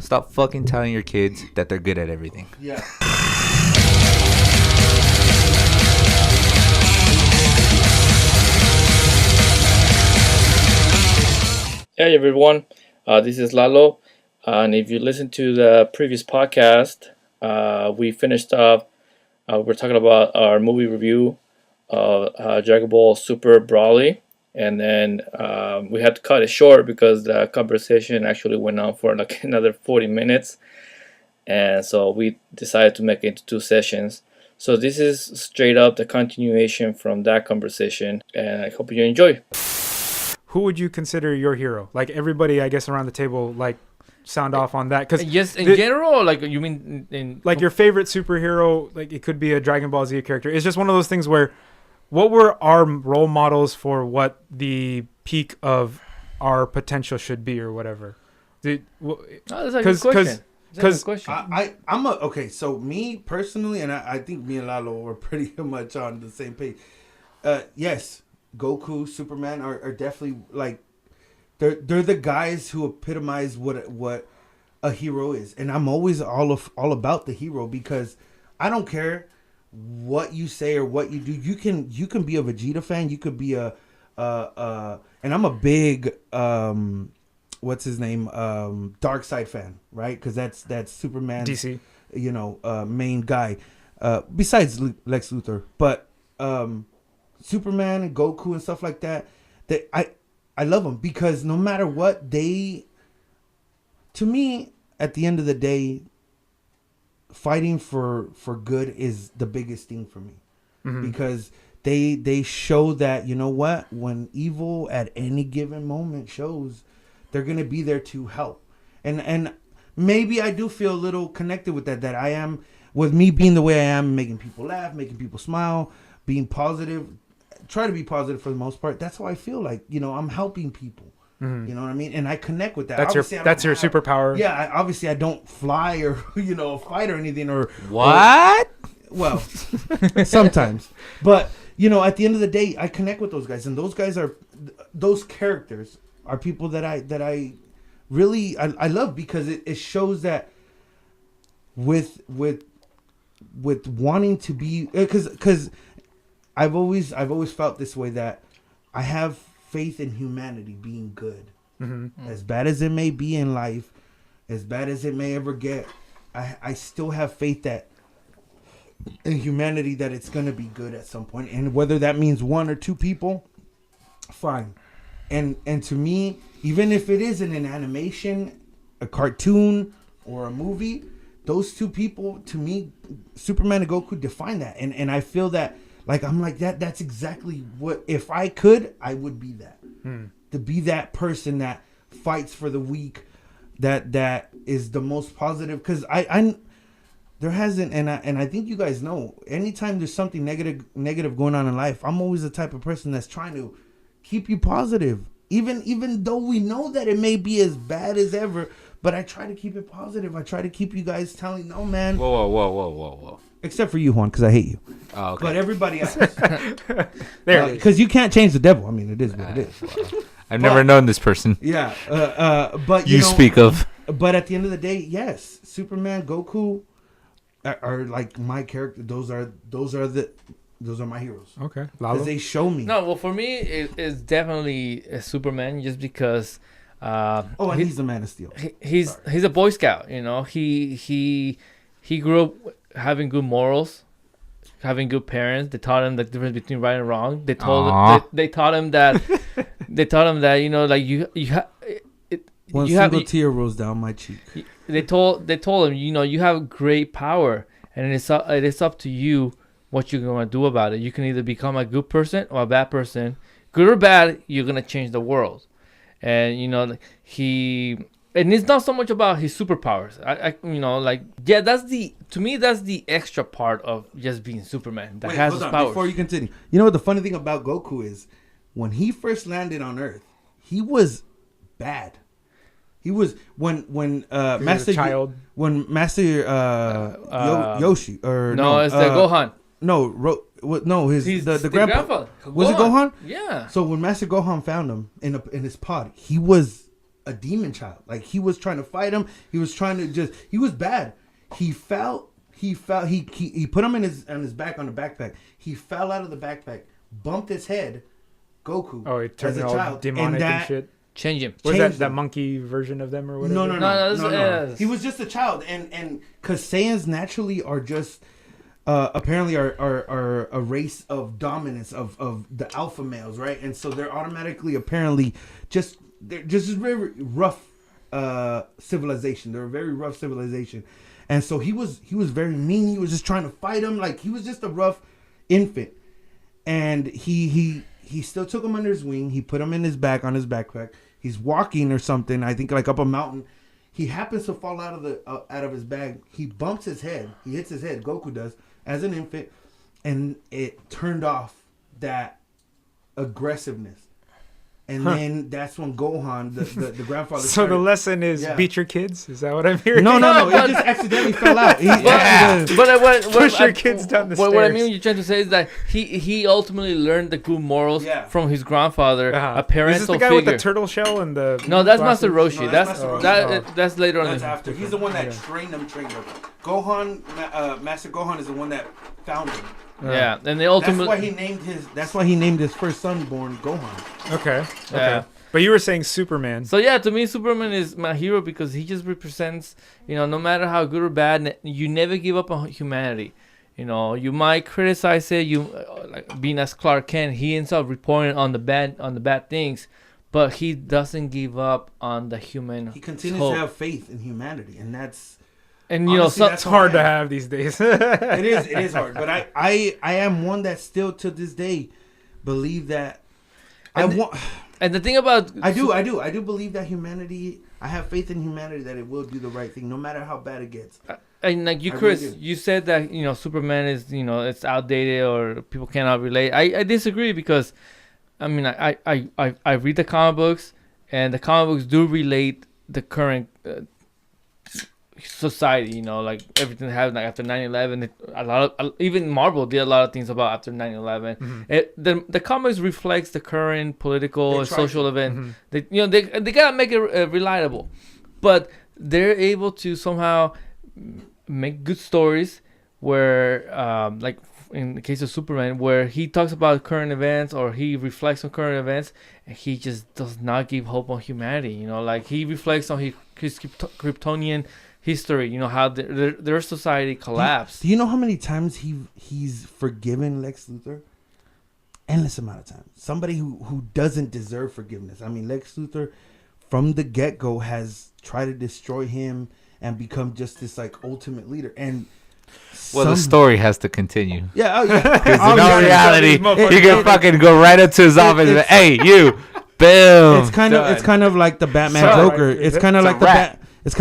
Stop fucking telling your kids that they're good at everything. Yeah. Hey everyone, this is Lalo, and if you listen to the previous podcast, we finished up. We're talking about our movie review of Dragon Ball Super Broly, and then we had to cut it short because the conversation actually went on for like another 40 minutes, and so we decided to make it into 2 sessions. So this is straight up the continuation from that conversation, and I hope you enjoy. Who would you consider your hero? Like everybody, I guess, around the table, like sound off on that. Cause yes, in general, or like you mean in like your favorite superhero? Like it could be a Dragon Ball Z character. It's just one of those things where, what were our role models for what the peak of our potential should be, or whatever? That's a good question. Because I'm okay. So me personally, and I think me and Lalo are pretty much on the same page. Yes. Goku, Superman are definitely like they're the guys who epitomize what a hero is, and I'm always all about the hero because I don't care what you say or what you do. You can be a Vegeta fan, you could be and I'm a big what's his name Darkseid fan, right? Because that's Superman DC, main guy besides Lex Luthor, but Superman and Goku and stuff like that, I love them because no matter what, to me, at the end of the day, fighting for good is the biggest thing for me. Mm-hmm. Because they show that, you know what, when evil at any given moment shows, they're going to be there to help. And maybe I do feel a little connected with that I am, with me being the way I am, making people laugh, making people smile, being positive, try to be positive for the most part. That's how I feel like, I'm helping people. Mm-hmm. You know what I mean? And I connect with that. That's your superpower. Yeah, obviously I don't fly or, fight or anything or... What? Well, sometimes. But, at the end of the day, I connect with those guys. And those characters are people that I really love because it shows that with wanting to be... Because I've always felt this way, that I have faith in humanity being good. Mm-hmm. As bad as it may be in life, as bad as it may ever get, I still have faith that in humanity that it's going to be good at some point. And whether that means 1 or 2 people, fine. And to me, even if it is in an animation, a cartoon, or a movie, those 2 people, to me, Superman and Goku define that. And I feel that, like, I'm like, that's exactly what, if I could, I would be that. To be that person that fights for the weak, that is the most positive. Because there hasn't, and I think you guys know, anytime there's something negative going on in life, I'm always the type of person that's trying to keep you positive. Even though we know that it may be as bad as ever, but I try to keep it positive. I try to keep you guys telling, no, man. Whoa. Except for you, Juan, because I hate you. Oh, okay. But everybody else. Because you can't change the devil. I mean, it is what it is. Wow. I've never known this person. Yeah. But you speak of. But at the end of the day, yes, Superman, Goku are like my character. Those are my heroes. Okay. Because they show me. No, well, for me, it's definitely Superman, just because. And he's the Man of Steel. He's a Boy Scout. He grew up having good morals, having good parents. They taught him the difference between right and wrong. They taught him that like you have. One single tear rolls down my cheek. They told him, you have great power, and it is up to you what you're gonna do about it. You can either become a good person or a bad person. Good or bad, you're gonna change the world. And and it's not so much about his superpowers. That's the extra part of just being Superman that has his powers. Before you continue, you know what the funny thing about Goku is? When he first landed on Earth, he was bad. He was when Master child. When Master Yoshi or it's the Gohan. He's the grandpa. Was Gohan. it Gohan? Yeah. So when Master Gohan found him in his pod, he was a demon child. Like he was trying to fight him. He was trying to he was bad. He fell. He put him on his back on the backpack. He fell out of the backpack, bumped his head. Goku. Oh, it turned as a all child. demonic and shit. Change him. Was Changed that him. monkey version of them or whatever? No. He was just a child, and because Saiyans naturally are just apparently are a race of dominance of the alpha males, right? And so they're automatically apparently they're just very rough civilization. They're a very rough civilization, and so he was very mean. He was just trying to fight him like he was just a rough infant, and he still took him under his wing. He put him in his back on his backpack. He's walking or something. I think like up a mountain. He happens to fall out of his bag. He bumps his head. He hits his head. Goku does as an infant, and it turned off that aggressiveness. And then that's when Gohan, the grandfather. So the lesson is beat your kids. Is that what I'm hearing? No. He just accidentally fell out. Push your kids down the stairs. What I mean, you're trying to say is that he ultimately learned the good morals from his grandfather, a parental Is this the guy figure. with the turtle shell and the? No, that's glasses? Master Roshi. No, that's that's Master Roshi. that's later on. That's after. He's the one that trained him. Gohan, Master Gohan is the one that found him. Yeah, and they ultimately. That's why he named his first son born Gohan. Okay. Yeah. But you were saying Superman. So yeah, to me, Superman is my hero because he just represents, no matter how good or bad, you never give up on humanity. You might criticize it. Like being as Clark Kent, he ends up reporting on the bad things, but he doesn't give up on the human. He continues hope. to have faith in humanity, and that's. And honestly, it's hard to have these days. It is hard, but I am one that still to this day believe that And the thing about I do believe that humanity. I have faith in humanity that it will do the right thing, no matter how bad it gets. And like you, Chris, you said that Superman is it's outdated or people cannot relate. I disagree because, I mean I read the comic books and the comic books do relate the current. Society, like everything that happened like after 9/11. A lot of even Marvel did a lot of things about after 9/11. The comics reflects the current political and social event. They gotta make it relatable, but they're able to somehow make good stories where like in the case of Superman, where he talks about current events or he reflects on current events, and he just does not give hope on humanity. Like he reflects on his Kryptonian history, how their society collapsed. Do you know how many times he's forgiven Lex Luthor? Endless amount of time. Somebody who doesn't deserve forgiveness. I mean, Lex Luthor from the get-go has tried to destroy him and become just this like ultimate leader. And the story has to continue. Yeah, Because in all reality, you can fucking go right up to his office and be, hey, you, boom. It's kind of like the Batman Joker. It's kind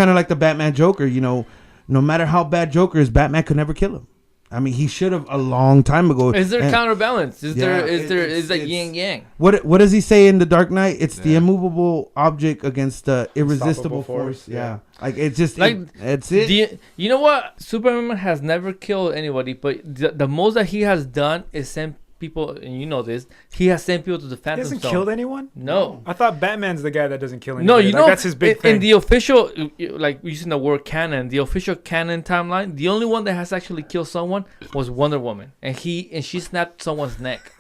of like the Batman Joker. No matter how bad Joker is, Batman could never kill him. I mean, he should have a long time ago. Is there counterbalance? Is that yin yang? What does he say in The Dark Knight? It's the immovable object against the irresistible force. Yeah. Like it's just it's it. You know what? Superman has never killed anybody, but the most that he has done is send people, and this, he has sent people to the Phantom Zone. He hasn't killed anyone? No. I thought Batman's the guy that doesn't kill No, anybody. That's his big thing. In the official, like using the word canon, the official canon timeline, the only one that has actually killed someone was Wonder Woman, and she snapped someone's neck.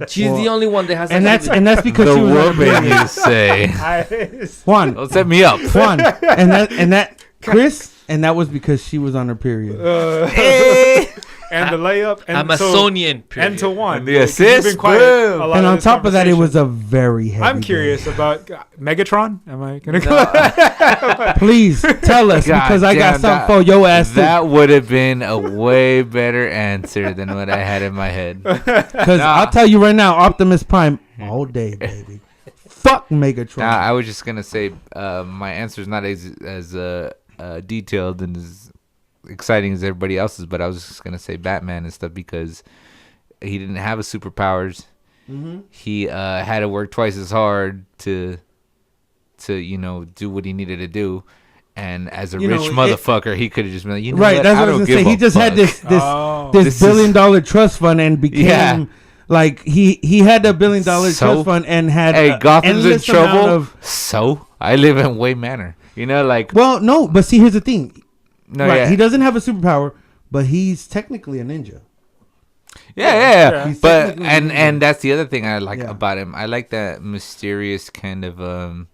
She's the only one that has. And that's because the she was woman, you say. Juan, don't set me up. Juan, and that Chris, and that was because she was on her period. And the layup. And Amazonian. And to one. And the assist. And on top of that, it was a very heavy I'm curious about Megatron. Am I going to go? Please tell us, because I got something for your ass. That would have been a way better answer than what I had in my head. Because I'll tell you right now, Optimus Prime all day, baby. Fuck Megatron. I was just going to say my answer is not as detailed and as exciting as everybody else's, but I was just gonna say Batman and stuff because he didn't have a superpowers. He had to work twice as hard to do what he needed to do, and as a rich motherfucker, he could have just been like, right. That's what I was gonna say. He just had this $1 billion trust fund and became Like he had a $1 billion trust fund and had Gotham's in trouble. Of, so I live in Wayne Manor. You know, like well, no, but see, here's the thing. no, Right, yeah, he doesn't have a superpower, but he's technically a ninja. yeah. He's But technically a ninja. and that's the other thing I like Yeah. about him. I like that mysterious kind of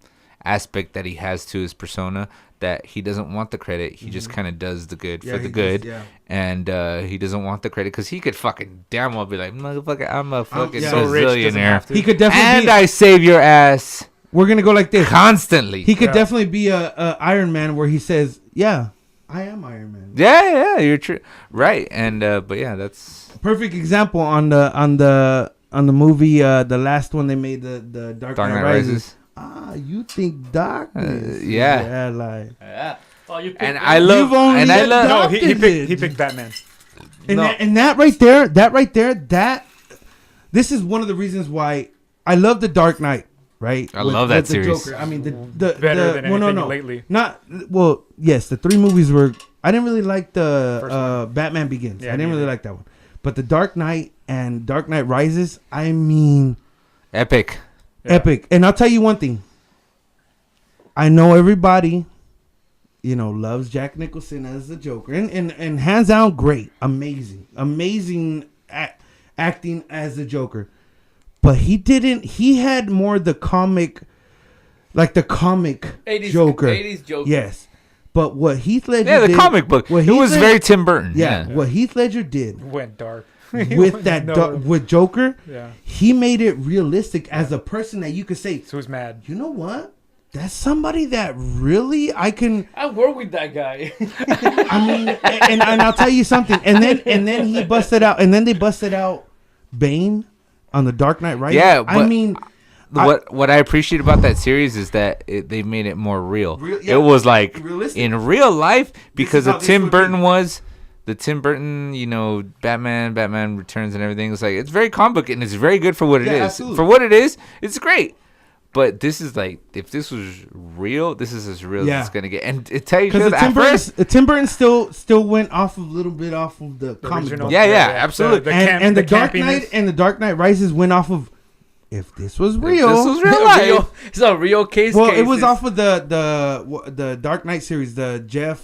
aspect that he has to his persona. That he doesn't want the credit. He just kind of does the good for the good. And he doesn't want the credit because he could fucking damn well be like, motherfucker, I'm a fucking so rich, doesn't have bazillionaire. to. He could definitely And be, I save your ass we're going to go like this. constantly. He could definitely be a Iron Man where he says, yeah, I am Iron Man. Yeah, you're true. Right. And but yeah, that's Perfect example on the movie, the last one they made, the Dark Knight Rises. You think darkness? yeah. Like. Yeah. Oh, you picked And it. I love You've only and I love No, adopted he picked Batman. And, No. that right there, this is one of the reasons why I love the Dark Knight, right? I love that the series. Joker. I mean, the Better than anything no. lately. Not well. Yes, the 3 movies were. I didn't really like the First one. Batman Begins. Yeah, I didn't me really either. like that one. But the Dark Knight and Dark Knight Rises, I mean, epic. Yeah. epic. And I'll tell you one thing. I know everybody, loves Jack Nicholson as the Joker, and hands down, great, amazing acting as the Joker. But he didn't. He had more the comic, like the comic 80s, Joker. 80s Joker. Yes, but what Heath Ledger Yeah, the did, comic book. what It Heath was Ledger- very Tim Burton. yeah, Yeah. what Heath Ledger did Went dark. with that with Joker, Yeah. he made it realistic as a person that you could say, So who's mad? you know what? That's somebody that really I can. I work with that guy. I mean, and I'll tell you something. And then he busted out. And then they busted out Bane on the Dark Knight Rises. Yeah, I but mean, What I appreciate about that series is that they made it more real. Yeah, it was like realistic. in real life because is how of this Tim would Burton be. was the Tim Burton, Batman Returns and everything. It's like it's very comic book and it's very good for what it Yeah, is. absolutely. For what it is, it's great. But this is like if this was real, this is as real Yeah. as it's gonna get. And to tell you the because truth, Tim Burton still went off a little bit off of the comic original. book. Yeah, absolutely. And the Dark campiness. Knight and the Dark Knight Rises went off of if this was real. this was real life. It's a real case. Well, it case. was It's off of the Dark Knight series. The Jeff.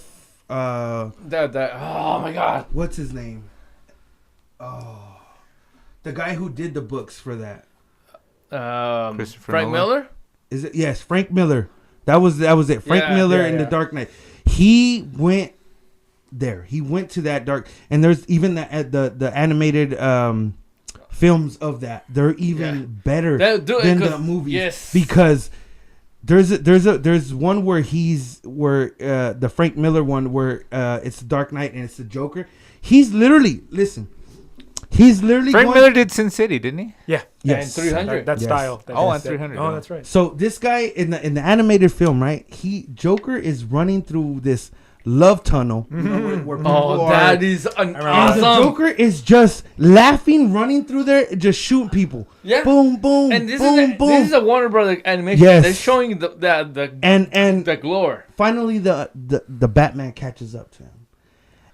oh my god. What's his name? Oh, the guy who did the books for that. Christopher Frank Nolan? Miller. Is it? Yes, Frank Miller. That was it. Frank Yeah, Miller yeah, in the yeah. Dark Knight. He went there. He went to that dark. And there's even the animated films of that. They're even better than the movies. Yes. Because there's one where the Frank Miller one where it's the Dark Knight and it's the Joker. He's literally Frank going, Miller did Sin City, didn't he? Yeah. Yes. And 300. That Yes. style. Oh, on 300, Oh, yeah. that's right. So this guy in the animated film, right? Joker is running through this love tunnel. Where people Oh, are, that is an and the awesome. Joker is just laughing, running through there, just shooting people. Yeah. Boom, boom, And this boom, boom. is a Warner Brother animation. Yes. They're showing the and glory. finally the Batman catches up to him,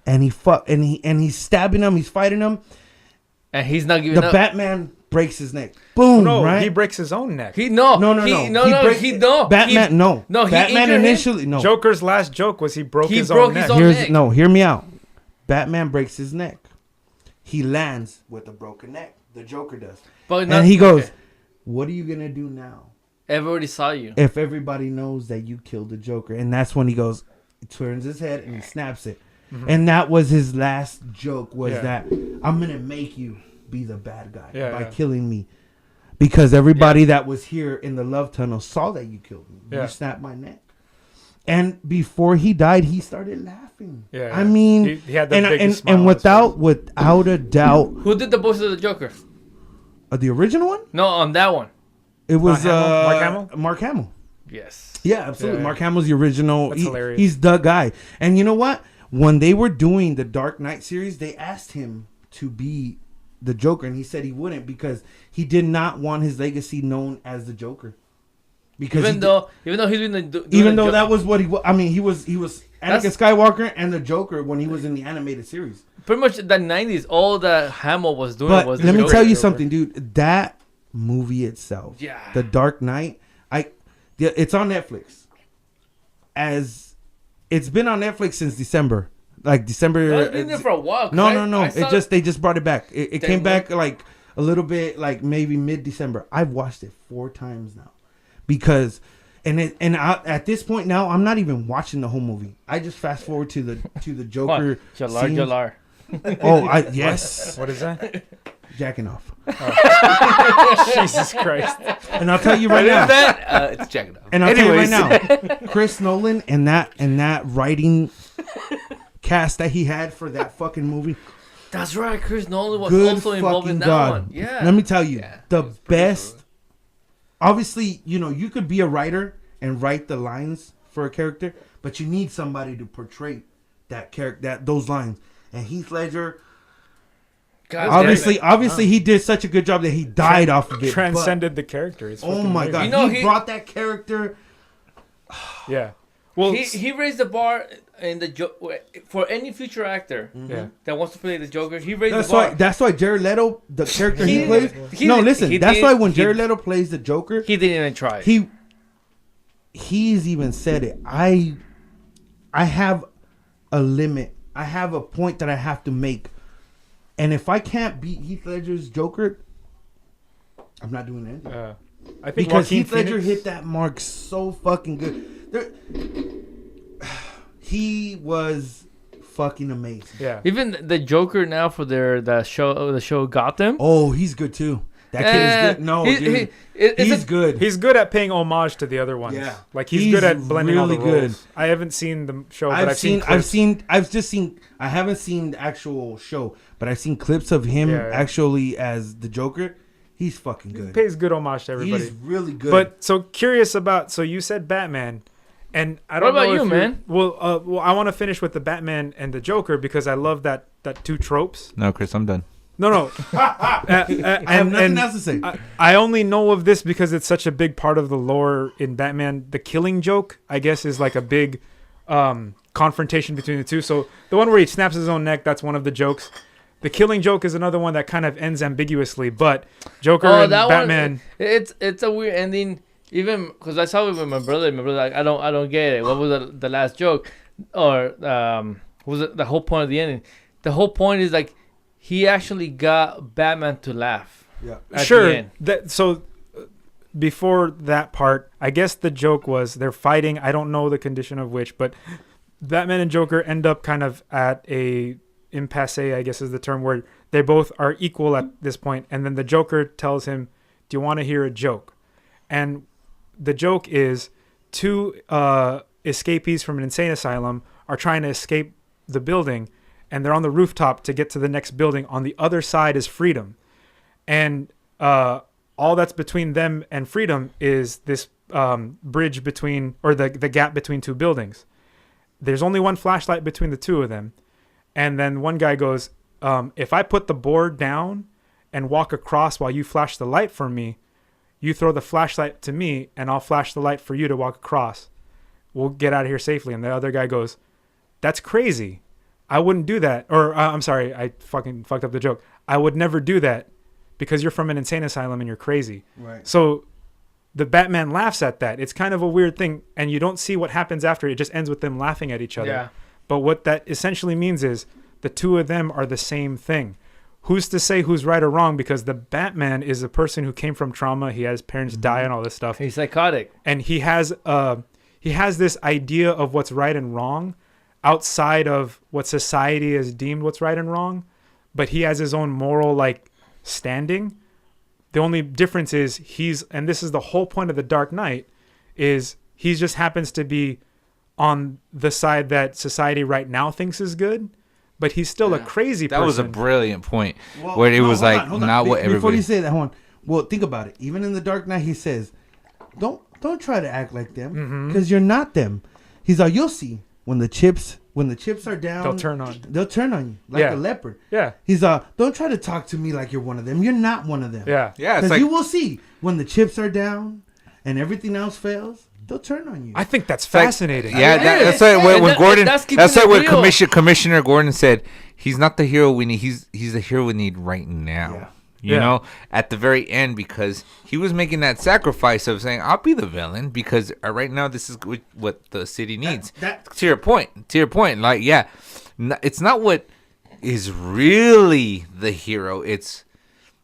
and he's stabbing him, he's fighting him. And he's not giving The up. Batman breaks his neck. Boom, No, right? he breaks his own neck. No. Batman, no. No, he Batman injured him. initially, no. Joker's last joke was he broke He his broke own his neck. own- neck. Hear me out. Batman breaks his neck. He lands with a broken neck. The Joker does. But And he goes, "What are you gonna do now everybody saw you. if everybody knows that you killed the Joker?" And that's when he goes, he turns his head and he snaps it. And that was his last joke. Was Yeah. that I'm gonna make you be the bad guy by Yeah. killing me, because everybody that was here in the love tunnel saw that you killed me. Yeah. You snapped my neck. And before he died, he started laughing. Yeah, I yeah. mean, He had the and biggest smile and on his without a doubt, Who did the voice of the Joker? the original one, No, on that one. it was Mark Hamill? Mark Hamill. Yes. Yeah, absolutely. Yeah, yeah. Mark Hamill's the original. That's hilarious. He's the guy. And you know what? When they were doing the Dark Knight series, they asked him to be the Joker, and he said he wouldn't because he did not want his legacy known as the Joker. Because Even though he's been that was what he was. I mean, he was Anakin That's- Skywalker and the Joker when he was in the animated series. pretty much the 90s, all that Hamill was doing But was. let me Joker. tell you something, dude. That movie itself, Yeah. The Dark Knight, it's on Netflix. As it's been on Netflix since December, like December. It's been there for a while. No. They just brought it back. It came back like a little bit, like maybe mid-December. I've watched it 4 times now, because. At this point now, I'm not even watching the whole movie. I just fast forward to the Joker. Jalar. Oh, yes. What is that? Jacking off. Oh. Jesus Christ. And I'll tell you right now. It's jacking off. And I'll tell you right now, Chris Nolan and that writing cast that he had for that fucking movie. That's right. Chris Nolan was Good also involved in fucking that God. one. Yeah. Let me tell you, the best. Obviously, you could be a writer and write the lines for a character, but you need somebody to portray that character, those lines. And Heath Ledger, God obviously, he did such a good job that he died off of it. Transcended the character. It's Oh my amazing. God, he brought that character. Yeah. Well, he raised the bar in for any future actor yeah. that wants to play the Joker. He raised the bar. That's why Jared Leto, the character he plays. he That's did- why when he- Jared Leto plays the Joker, He didn't even try. he's even said it. I have a limit. I have a point that I have to make, and if I can't beat Heath Ledger's Joker, I'm not doing anything. I think Because Joaquin Heath Ledger Phoenix- hit that mark so fucking good. He was fucking amazing. Yeah. Even the Joker now for the show Gotham. Oh, he's good too. That kid is good. No, dude. He's good. He's good at paying homage to the other ones. Yeah. Like he's He's good at blending all the really roles. good. I haven't seen the show, but I've seen clips. I haven't seen the actual show, but I've seen clips of him actually as the Joker. He's fucking He good. pays good homage to everybody. He's really good. But so curious about. So you said Batman, and I don't What about know you, if you're- man? Well, I want to finish with the Batman and the Joker because I love that two tropes. No, Chris, I'm done. No. I have nothing else to say. I only know of this because it's such a big part of the lore in Batman. The Killing Joke, I guess, is like a big confrontation between the two. So the one where he snaps his own neck, that's one of the jokes. The Killing Joke is another one that kind of ends ambiguously. But Joker and that Batman, one, it's a weird ending. Even because I saw it with my brother. My brother like I don't get it. What was the last joke, or was it the whole point of the ending? The whole point is like he actually got Batman to laugh. Yeah. At the sure. end. So before that part, I guess the joke was they're fighting. I don't know the condition of which, but Batman and Joker end up kind of at a impasse, I guess is the term, where they both are equal at this point. And then the Joker tells him, "Do you want to hear a joke?" And the joke is two escapees from an insane asylum are trying to escape the building, and they're on the rooftop to get to the next building. On the other side is freedom. And all that's between them and freedom is this bridge between, or the gap between two buildings. There's only one flashlight between the two of them. And then one guy goes, if I put the board down and walk across while you flash the light for me, you throw the flashlight to me and I'll flash the light for you to walk across. We'll get out of here safely. And the other guy goes, that's crazy. I wouldn't do that. Or I'm sorry, I fucking fucked up the joke. I would never do that because you're from an insane asylum and you're crazy. Right. So the Batman laughs at that. It's kind of a weird thing. And you don't see what happens after. It just ends with them laughing at each other. Yeah. But what that essentially means is the two of them are the same thing. Who's to say who's right or wrong? Because the Batman is a person who came from trauma. He had his parents die and all this stuff. He's psychotic. And he has this idea of what's right and wrong outside of what society has deemed what's right and wrong. But he has his own moral standing. The only difference is and this is the whole point of the Dark Knight, is he just happens to be on the side that society right now thinks is good, but he's still a crazy person. That was a brilliant point, where it was hold on. not what everybody... Before you say that, hold on. Well, think about it. Even in the Dark Knight, he says, don't try to act like them, because you're not them. He's like, you'll see when the chips are down, they'll turn on you like a leopard. Yeah. He's don't try to talk to me like you're one of them. You're not one of them. Yeah. Yeah, it's Because like... you will see when the chips are down and everything else fails, they'll turn on you. I think that's fascinating. Yeah, that's why when That's Gordon, keeping that's why it when real. Commissioner Gordon said, he's not the hero we need. He's the hero we need right now. Yeah. You know, at the very end, because he was making that sacrifice of saying, "I'll be the villain," because right now this is what the city needs. To your point, like, yeah, it's not what is really the hero. It's,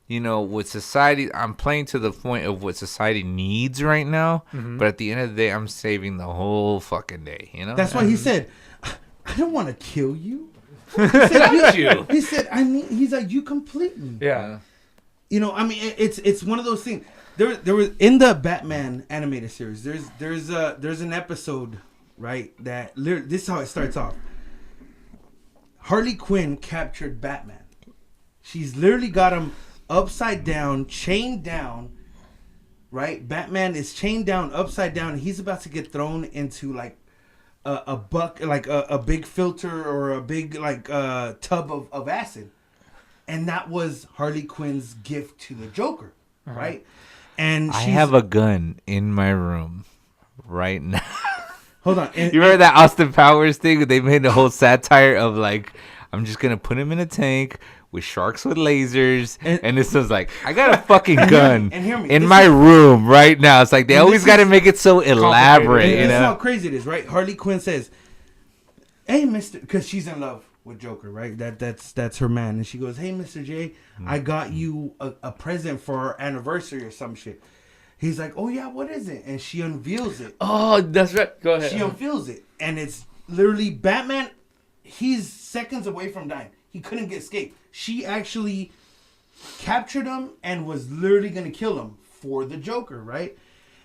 you know, what society. I'm playing to the point of what society needs right now. But at the end of the day, I'm saving the whole fucking day. You know, that's why he said, "I don't want to kill you." He said, you. He said, "I mean," he's like, "You complete me." Yeah. You know, I mean, it's one of those things. There was in the Batman animated series. There's an episode, right? That this is how it starts off. Harley Quinn captured Batman. She's literally got him upside down, chained down. Right? Batman is chained down, upside down. And he's about to get thrown into like a big filter or a big tub of acid. And that was Harley Quinn's gift to the Joker, right? And I have a gun in my room right now. Hold on. You remember that Austin Powers thing? They made a whole satire of like, I'm just gonna put him in a tank with sharks with lasers, and this was like, I got a fucking gun in my room right now. It's like they always got to make it so elaborate, you know? This is how crazy it is, right? Harley Quinn says, "Hey, Mister," because she's in love with Joker, right? That's her man, and she goes, "Hey, Mr. J, I got you a present for our anniversary or some shit." He's like, "Oh yeah, what is it?" And she unveils it. Oh, that's right. Go ahead. She unveils it, and it's literally Batman. He's seconds away from dying. He couldn't get escaped. She actually captured him and was literally gonna kill him for the Joker, right?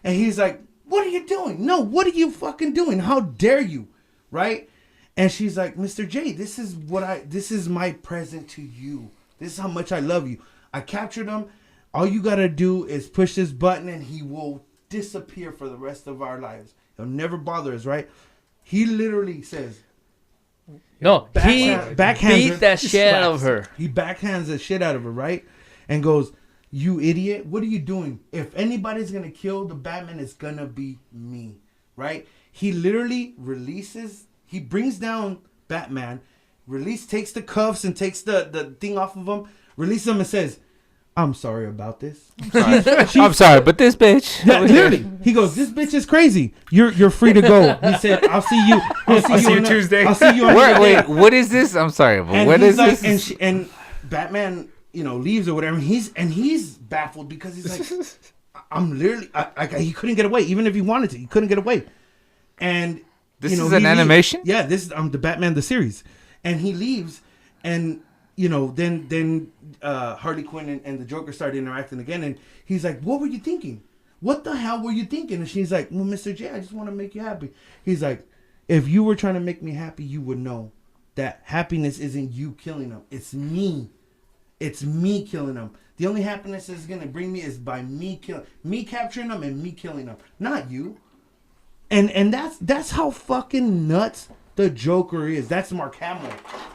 And he's like, "What are you doing? No, what are you fucking doing? How dare you?" Right? And she's like, "Mr. J, this is my present to you. This is how much I love you. I captured him. All you gotta do is push this button and he will disappear for the rest of our lives. He'll never bother us," right? He literally says, no, he backhands beat her. that He shit out slaps of her. He backhands the shit out of her, right? And goes, "You idiot, what are you doing? If anybody's gonna kill the Batman, it's gonna be me," right? He literally he brings down Batman, takes the cuffs and takes the thing off of him, releases him and says, "I'm sorry about this. I'm sorry, but this bitch." Yeah, literally. He goes, "This bitch is crazy. You're free to go." He said, I'll see you Tuesday. I'll see you on Wait, what is this? I'm sorry, but what is like, this? And Batman, leaves or whatever. And he's baffled because he's like, "I'm literally, he couldn't get away. Even if he wanted to, he couldn't get away." And this is an animation? Yeah, this is the Batman the series. And he leaves, and then Harley Quinn and the Joker started interacting again, and he's like, "What were you thinking? What the hell were you thinking?" And she's like, "Well, Mr. J, I just want to make you happy." He's like, "If you were trying to make me happy, you would know that happiness isn't you killing him. It's me. It's me killing him. The only happiness it's gonna bring me is by me capturing him and me killing him, not you." And that's how fucking nuts the Joker is. That's Mark Hamill.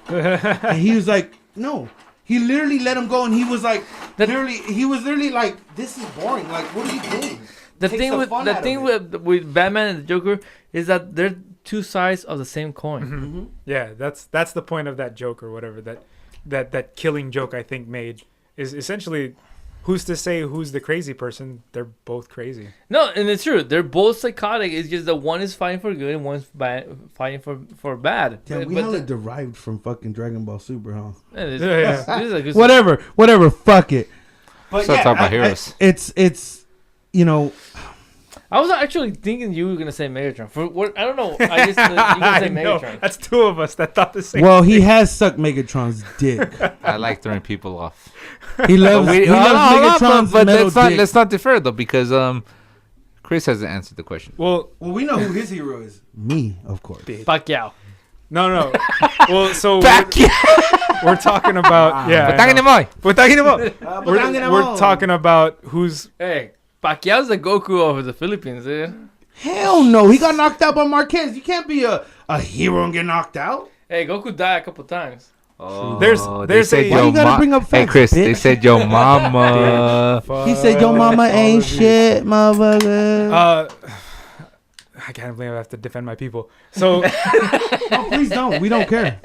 And he was like, "No." He literally let him go, and he was like, he was literally like, "This is boring. Like, what are you doing?" The thing with Batman and the Joker is that they're two sides of the same coin. Mm-hmm. Yeah, that's the point of that joke or whatever that killing joke I think made is essentially, who's to say who's the crazy person? They're both crazy. No, and it's true. They're both psychotic. It's just that one is fighting for good and one's fighting for bad. Yeah, we all derived from fucking Dragon Ball Super, huh? This is a good Whatever. Fuck it. But So talk about heroes. It's I was actually thinking you were gonna say Megatron. For what? I don't know. I just you gonna say Megatron. That's two of us that thought the same. Well, he has sucked Megatron's dick. I like throwing people off. He loves Megatron's but metal dick. let's not defer though, because Chris hasn't answered the question. Well, we know who his hero is. Me, of course. Pacquiao. No. Well, so Pacquiao. we're talking about We're talking about. We're talking about who's. Hey, Pacquiao's the Goku of the Philippines, dude. Hell no, he got knocked out by Marquez. You can't be a hero and get knocked out. Hey, Goku died a couple times. Oh, There's why you gotta bring up facts, Hey Chris, bitch? they said your mama. He said your mama ain't shit, motherfucker. I can't believe I have to defend my people. So No, please don't. We don't care.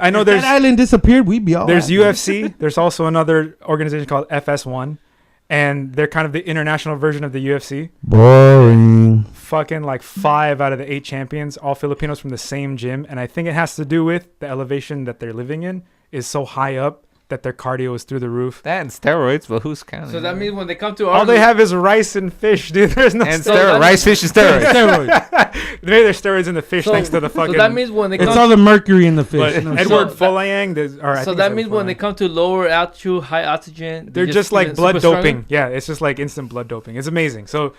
I know If there's that island disappeared, we'd be all there's right. UFC. There's also another organization called FS1, and they're kind of the international version of the UFC. Boring. Fucking like 5 out of the 8 champions, all Filipinos from the same gym, and I think it has to do with the elevation that they're living in is so high up that their cardio is through the roof. That and steroids, but who's counting? So that means when they come to our All they have is rice and fish, dude. There's no and steroids. rice, fish, and steroids. Maybe there's steroids in the fish next to the fucking. So that means when they It's come all the mercury in the fish. But No, Edward so- Folayang, so that means when they come to lower altitude, high oxygen, they're just get like blood super stronger? doping. Yeah, it's just like instant blood doping. It's amazing. So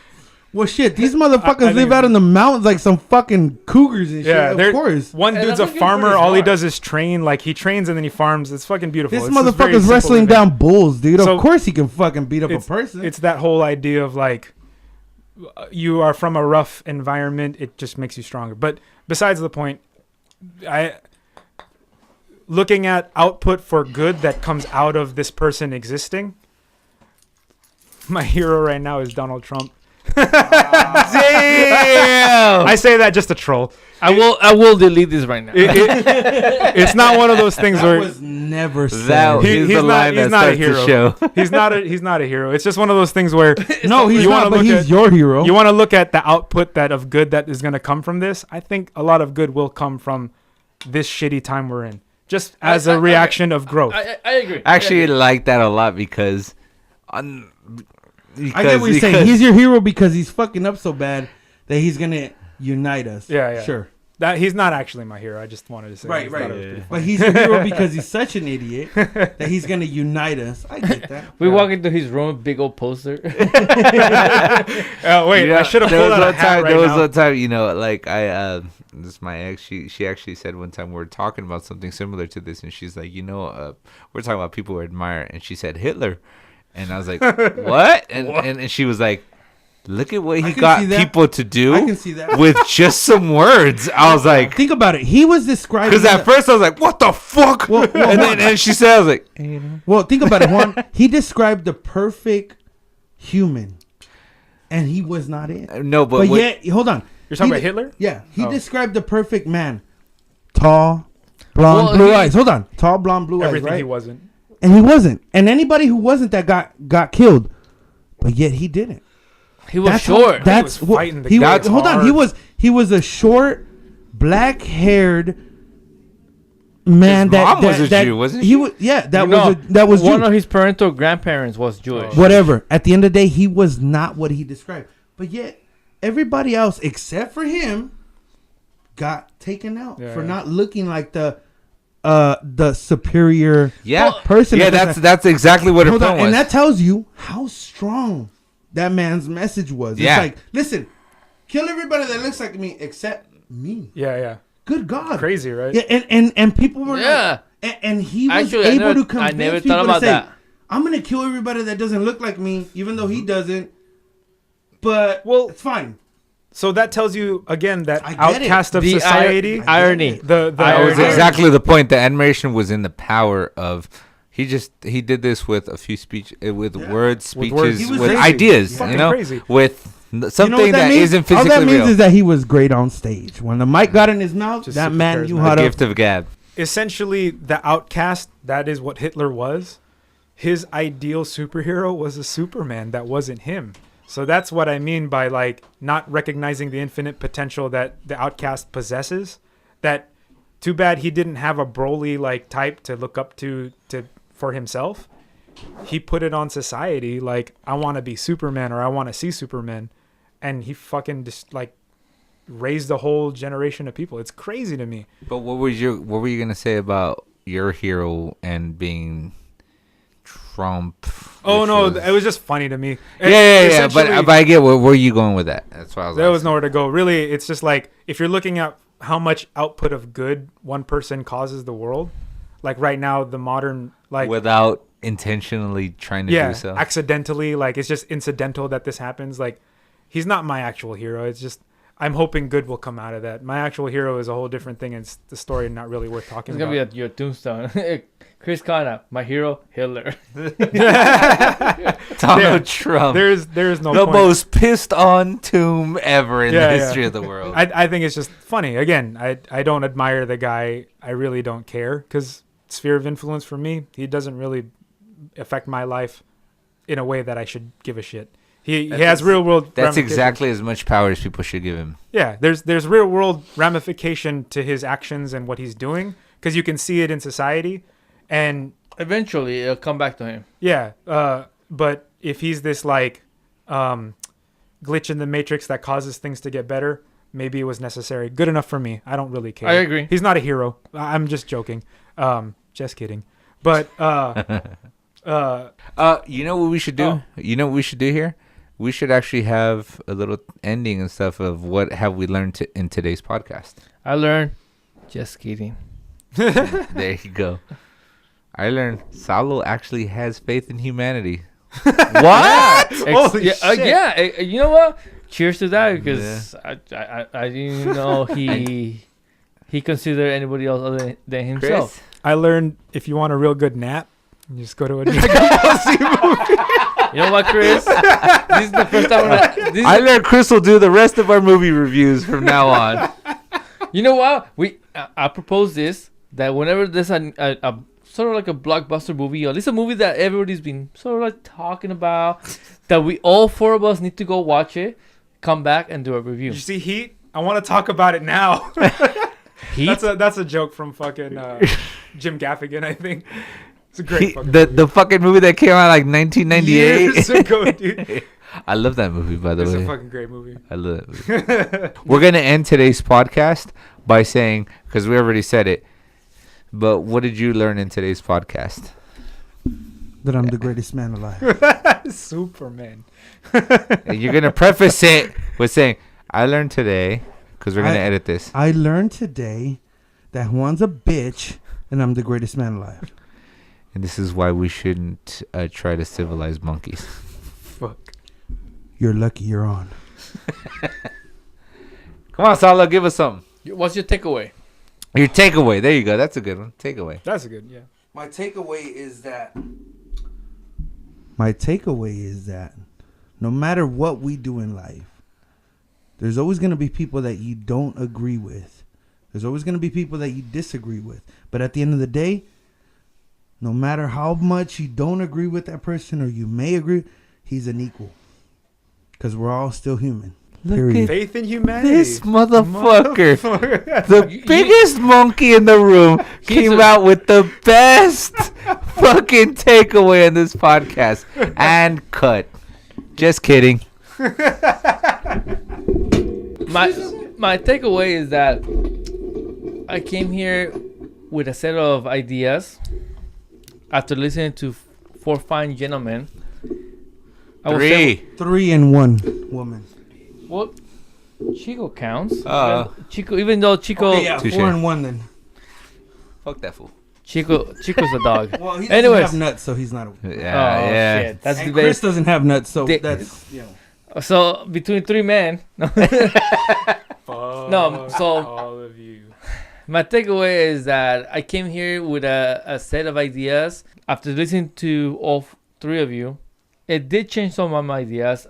well, shit, these motherfuckers I think live out in the mountains like some fucking cougars and yeah, shit. they're Of course. one And dude's that's a looking farmer. pretty All he smart. does is train. Like he trains and then he farms. It's fucking beautiful. This It's just very motherfucker's simple wrestling living. down bulls, dude. So of course he can fucking beat up a person. It's that whole idea of like you are from a rough environment. It just makes you stronger. But besides the point, looking at output for good that comes out of this person existing. My hero right now is Donald Trump. Damn! I say that just to troll. I will delete this right now. It's not one of those things that where was never said. That is he's the line that not a starts hero. the show. He's not a hero. It's just one of those things where No, he's you not, wanna but look he's at- your hero. you want to look at the output that of good that is going to come from this. I think a lot of good will come from this shitty time we're in, just as a reaction of growth. I agree. I actually I agree. like that a lot because I get what you're saying. He's your hero because he's fucking up so bad that he's gonna unite us. Yeah. Sure. That he's not actually my hero. I just wanted to say. Right, I thought right. it was pretty But he's your hero because he's such an idiot that he's gonna unite us. I get that. We walk into his room, big old poster. Oh wait, I should have pulled out a hat right There was now. one time, like this is my ex. She actually said one time we were talking about something similar to this, and she's like, we're talking about people we admire, and she said Hitler, and I was like, what? And she was like, look at what he can got see that. people to I do can see that. with just some words. I was like, Think about it. He was describing. because at first I was like, what the fuck? Well, and she said, I was like, Well, think about it, Juan. He described the perfect human, and he was not it. no, But what- yet, hold on. You're talking He about Hitler? Yeah, he Oh. described the perfect man. Tall, blonde, Well, blue he- eyes. Hold on. Tall, blonde, blue Everything eyes, right? he wasn't. And he wasn't. And anybody who wasn't that got killed. But yet he didn't. He was how- short. That's He was what fighting the he guy was. Hold on. hard. He was a short, black-haired man. His that mom was a that- Jew, wasn't he? she? Was that No, was one Jew. of his parental grandparents was Jewish. Whatever. At the end of the day, he was not what he described. But yet everybody else except for him got taken out Yeah, for yeah. not looking like the superior yeah, person. yeah, that's exactly what her Hold point on, was. and that tells you how strong that man's message was. Yeah. It's like, listen, kill everybody that looks like me except me. Yeah. Good God. Crazy, right? Yeah, and people were Yeah. like, and he was Actually, I able never- to convince I never people thought to about say, that. I'm gonna kill everybody that doesn't look like me, even though he doesn't. But Well, it's fine. So that tells you again that I get it. outcast of The society. irony. The That was Irony. exactly the point. The admiration was in the power of. He did this with a few words, With speeches, words. He with, was crazy. ideas. Fucking You know, crazy. with something You know what that means? isn't All physically that means real. is that he was great on stage. When the mic got in his mouth, Just that super man knew charismatic. how A to. gift of gab. Essentially, the outcast. That is what Hitler was. His ideal superhero was a Superman that wasn't him. So that's what I mean by like not recognizing the infinite potential that the outcast possesses. That too bad he didn't have a Broly like type to look up to for himself. He put it on society like I want to be Superman or I want to see Superman, and he fucking just like raised a whole generation of people. It's crazy to me. But what were you gonna say about your hero and being Trump? Oh which no, was- it was just funny to me. Yeah. Essentially, But I get where you going with that. That's why I was. there was asking. nowhere to go. Really, it's just like if you're looking at how much output of good one person causes the world, like right now, the modern like without intentionally trying to yeah, do so. accidentally, like it's just incidental that this happens. Like he's not my actual hero. It's just I'm hoping good will come out of that. My actual hero is a whole different thing, and it's the story not really worth talking It's about. gonna be your tombstone. Chris Kana, my hero, Hitler. Donald Trump. There's no the point. most pissed on tomb ever in the history of the world. I think it's just funny. Again, I don't admire the guy. I really don't care because sphere of influence for me, he doesn't really affect my life in a way that I should give a shit. He has real world. That's exactly as much power as people should give him. Yeah, there's real world ramification to his actions and what he's doing because you can see it in society, and Eventually, it'll come back to him. yeah. But if he's this like glitch in the matrix that causes things to get better, maybe it was necessary. Good enough for me. I don't really care. I agree. He's not a hero. I'm just joking. Just kidding. But you know what we should do? You know what we should do here? We should actually have a little ending and stuff of what have we learned in today's podcast. I learned. Just kidding. There you go. I learned Saulo actually has faith in humanity. What? Holy shit. You know what? Cheers to that because I didn't know he considered anybody else other than himself. Chris? I learned if you want a real good nap, you just go to a Dragon Ball Z movie. You know what, Chris? This is the first time I learned Chris will do the rest of our movie reviews from now on. You know what? I propose this that whenever there's a sort of like a blockbuster movie, or at least a movie that everybody's been sort of like talking about, that we all four of us need to go watch it, come back and do a review. You see Heat? I want to talk about it now. Heat? That's a joke from fucking Jim Gaffigan, I think. It's a great fucking the fucking movie that came out like 1998 years ago, dude. I love that movie, by the It's way. a fucking great movie. I love that movie. We're gonna end today's podcast by saying, because we already said it, but what did you learn in today's podcast? That I'm the greatest man alive. Superman. And you're gonna preface it with saying, "I learned today," because we're gonna edit this. I learned today that Juan's a bitch and I'm the greatest man alive. And this is why we shouldn't try to civilize monkeys. Fuck. You're lucky you're on. Come on, Saulo, give us something. What's your takeaway? Your takeaway. There you go. That's a good one. Takeaway. That's a good, yeah. My takeaway is that no matter what we do in life, there's always going to be people that you don't agree with. There's always going to be people that you disagree with. But at the end of the day, no matter how much you don't agree with that person or you may agree, he's an equal. Because we're all still human. Period. Faith in humanity. This motherfucker, the biggest monkey in the room, came out with the best fucking takeaway in this podcast. And cut. Just kidding. My takeaway is that I came here with a set of ideas after listening to four fine gentlemen. I would say, 3 and 1 woman. well, Chico counts. Chico, Even though Chico, Okay, yeah, Touche. 4 and 1 then. fuck that fool. Chico's a dog. Well, he doesn't Anyways. have nuts, so he's not a... Yeah. Shit, that's And the Chris best. doesn't have nuts, so They- that's... You know. So between three men, Fuck No, so- all of you. my takeaway is that I came here with a set of ideas. After listening to all three of you, it did change some of my ideas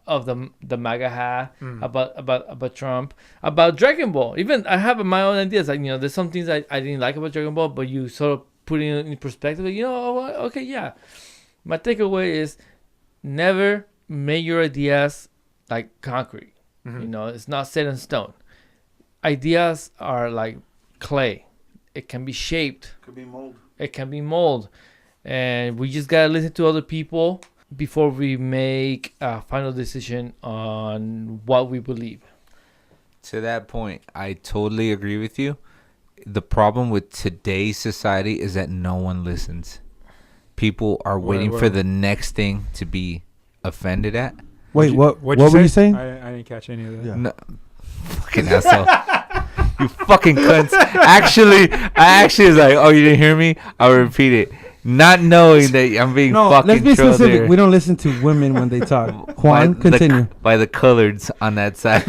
of the MAGA hat, about Trump, about Dragon Ball. Even I have my own ideas. Like, there's some things I didn't like about Dragon Ball, but you sort of put it in perspective. Okay, yeah. My takeaway is never make your ideas like concrete. It's not set in stone. Ideas are like clay. It can be shaped. Could be mold. It can be molded. And we just gotta listen to other people before we make a final decision on what we believe. To that point, I totally agree with you. The problem with today's society is that no one listens. People are waiting for the next thing to be offended at. Wait, what What'd were you say? saying? I didn't catch any of that. Yeah. No, fucking asshole. You fucking cunts. I actually was like, oh, you didn't hear me? I'll repeat it. not knowing that I'm being No, fucking let's be trolled specific. here We don't listen to women when they talk. Juan, continue. by the coloreds on that side.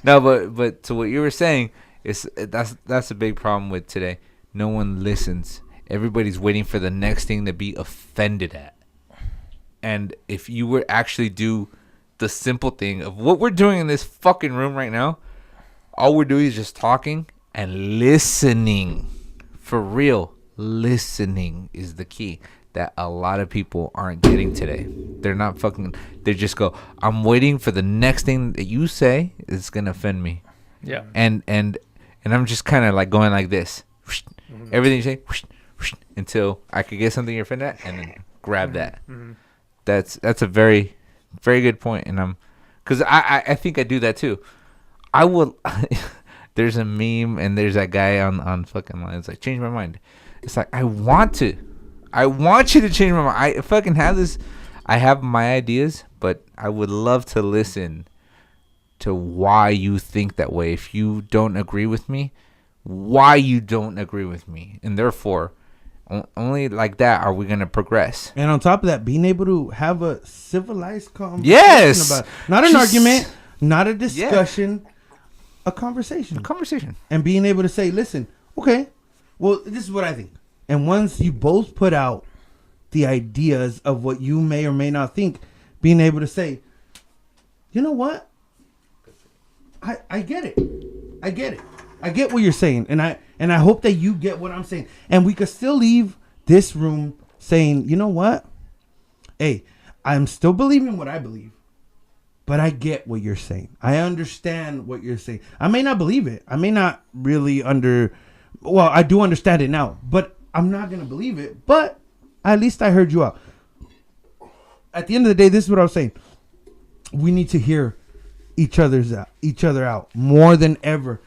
No, but to what you were saying is that's a big problem with today. No one listens. Everybody's waiting for the next thing to be offended at. And if you were actually do the simple thing of what we're doing in this fucking room right now, all we're doing is just talking and listening. For real, listening is the key that a lot of people aren't getting today. They're not fucking, they just go, I'm waiting for the next thing that you say is going to offend me. Yeah. And I'm just kind of like going like this. Everything you say, until I could get something you're offended at and then grab that. That's a very, very good point. And because I think I do that too. I will, there's a meme and there's that guy on fucking line. It's like, change my mind. It's like, I want you to change my mind. I fucking have this, I have my ideas, but I would love to listen to why you think that way. If you don't agree with me, why you don't agree with me. And therefore, only like that are we going to progress. And on top of that, being able to have a civilized conversation Yes. about not an argument, not a discussion, a conversation. And being able to say, listen, okay, well, this is what I think. And once you both put out the ideas of what you may or may not think, being able to say, you know what? I get it. I get it. I get what you're saying. And I hope that you get what I'm saying. And we could still leave this room saying, you know what? Hey, I'm still believing what I believe. But I get what you're saying. I understand what you're saying. I may not believe it. I may not really well, I do understand it now. But I'm not going to believe it. But at least I heard you out. At the end of the day, this is what I was saying. We need to hear each other out more than ever.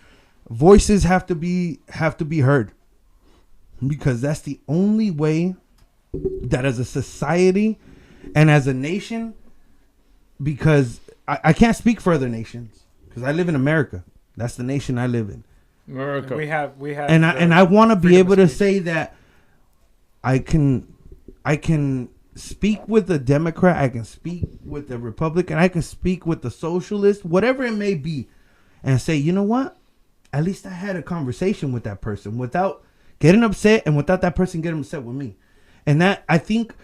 Voices have to be heard, because that's the only way that as a society and as a nation, because I can't speak for other nations because I live in America. That's the nation I live in. America. We have and I want to be able to say that I can speak with the Democrat, I can speak with the Republican, I can speak with the socialist, whatever it may be, and say, you know what? At least I had a conversation with that person without getting upset and without that person getting upset with me. And that, I think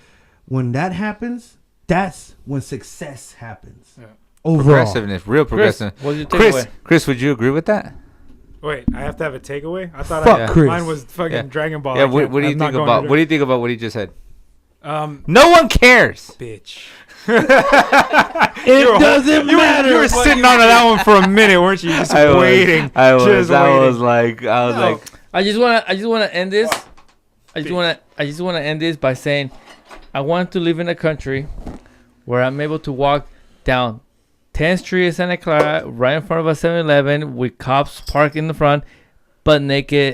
when that happens, that's when success happens. Yeah. Overall. Progressiveness, real progressive. Chris, would you agree with that? Wait, I have to have a takeaway? I thought Chris. Mine was fucking Dragon Ball. Yeah, what do you think about what he just said? No one cares. Bitch. It doesn't matter. You were sitting on that one for a minute, weren't you? Just waiting. I was like, I just wanna end this. I just wanna end this by saying, I want to live in a country where I'm able to walk down 10th Street in Santa Clara, right in front of a 7-Eleven, with cops parked in the front, butt naked,